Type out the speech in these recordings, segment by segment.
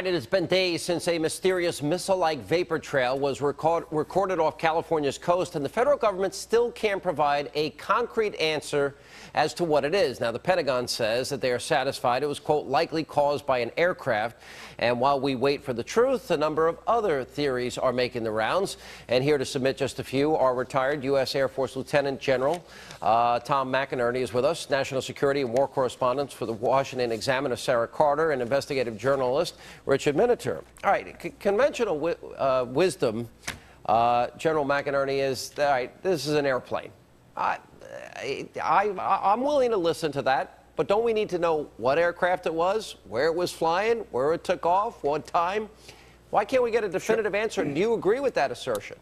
right, it has been days since a mysterious missile-like vapor trail was recorded off California's coast, and the federal government still can't provide a concrete answer as to what it is. Now, the Pentagon says that they are satisfied it was, quote, likely caused by an aircraft. And while we wait for the truth, a number of other theories are making the rounds. And here to submit just a few are retired U.S. Air Force Lieutenant General Tom McInerney is with us, national security and war correspondent for the Washington Examiner, Sarah Carter, and investigative journalist Richard Miniter. All right, conventional wisdom, General McInerney, is, all right, this is an airplane. I'm willing to listen to that, but don't we need to know what aircraft it was, where it was flying, where it took off, what time? Why can't we get a definitive answer? Do you agree with that assertion?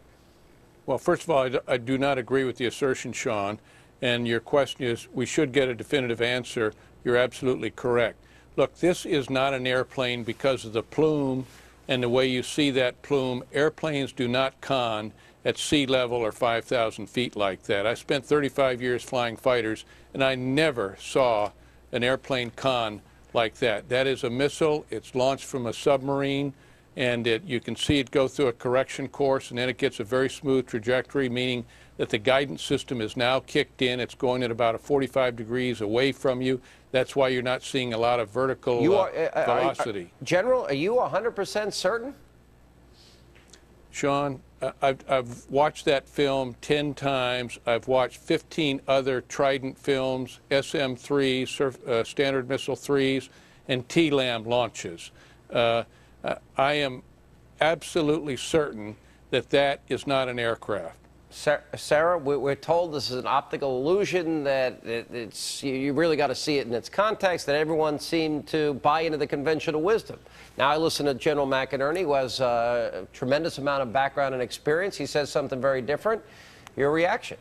Well, first of all, I do not agree with the assertion, Sean. And your question is, we should get a definitive answer. You're absolutely correct. Look, this is not an airplane because of the plume and the way you see that plume. Airplanes do not con at sea level or 5,000 feet like that. I spent 35 years flying fighters, and I never saw an airplane con like that. That is a missile. It's launched from a submarine, and you can see it go through a correction course, and then it gets a very smooth trajectory, meaning that the guidance system is now kicked in. It's going at about 45 degrees away from you. That's why you're not seeing a lot of vertical velocity. General, are you 100% certain? Sean, I've watched that film 10 times. I've watched 15 other Trident films, SM-3s, Standard Missile 3s, and TLAM launches. I am absolutely certain that that is not an aircraft. Sarah, we're told this is an optical illusion, that you really got to see it in its context, that everyone seemed to buy into the conventional wisdom. Now, I listen to General McInerney, who has a tremendous amount of background and experience. He says something very different. Your reaction?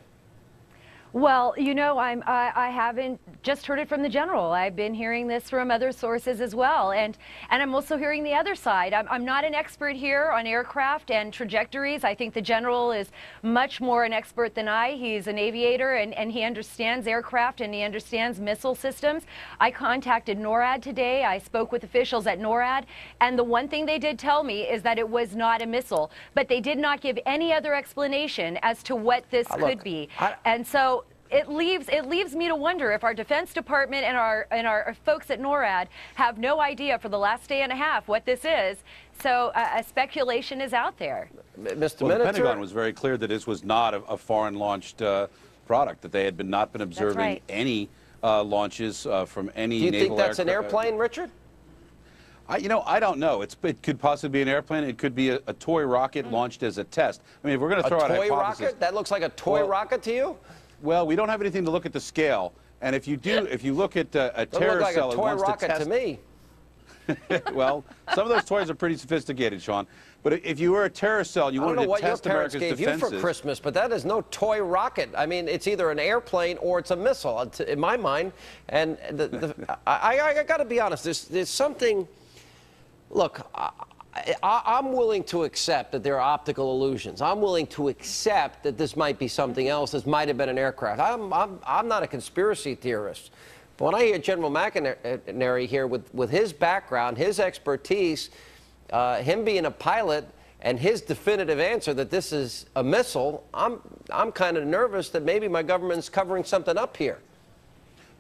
Well, you know, I haven't just heard it from the general. I've been hearing this from other sources as well, and I'm also hearing the other side. I'm not an expert here on aircraft and trajectories. I think the general is much more an expert than I. He's an aviator, and he understands aircraft and he understands missile systems. I contacted NORAD today. I spoke with officials at NORAD, and the one thing they did tell me is that it was not a missile, but they did not give any other explanation as to what this could be. And so it leaves me to wonder if our Defense Department and our folks at NORAD have no idea for the last day and a half what this is. So speculation is out there. Mr. Well, Miniter, the Pentagon was very clear that this was not a foreign-launched product, that they had not been observing any launches from any naval aircraft. Do you think that's an airplane, Richard? You know, I don't know. It could possibly be an airplane. It could be a toy rocket launched as a test. I mean, if we're going to throw out a hypothesis, rocket? That looks like a toy rocket to you? Well, we don't have anything to look at the scale. And if you do, if you look at a terror like cell, a toy it wants rocket to test. To me. Well, some of those toys are pretty sophisticated, Sean. But if you were a terror cell, you wanted to test America's defenses. I don't know what your parents gave you for Christmas, but that is no toy rocket. I mean, it's either an airplane or it's a missile, in my mind. And I got to be honest. There's something. Look, I'm willing to accept that there are optical illusions. I'm willing to accept that this might be something else. This might have been an aircraft. I'm not a conspiracy theorist. But when I hear General McInerney here with his background, his expertise, him being a pilot, and his definitive answer that this is a missile, I'm kind of nervous that maybe my government's covering something up here.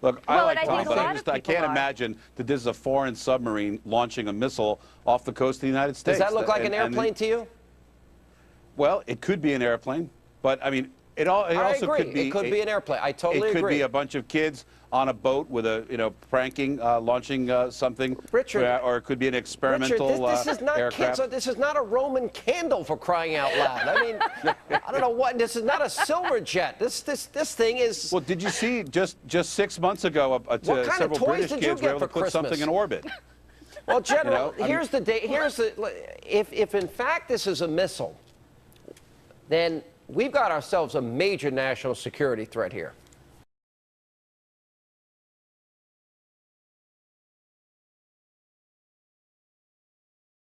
Look, I like Tom, but I can't imagine that this is a foreign submarine launching a missile off the coast of the United States. Does that look like an airplane to you? Well, it could be an airplane, but I mean, it also could be. It could be an airplane. I totally agree. It could be a bunch of kids on a boat with a, pranking, launching something. Richard, or it could be an experimental Richard, this is not aircraft. Kids, this is not a Roman candle, for crying out loud. I mean, I don't know what. This is not a silver jet. This thing is. Well, did you see just 6 months ago several British kids were able to put something in orbit? Well, General, here's the day. If in fact this is a missile, then we've got ourselves a major national security threat here.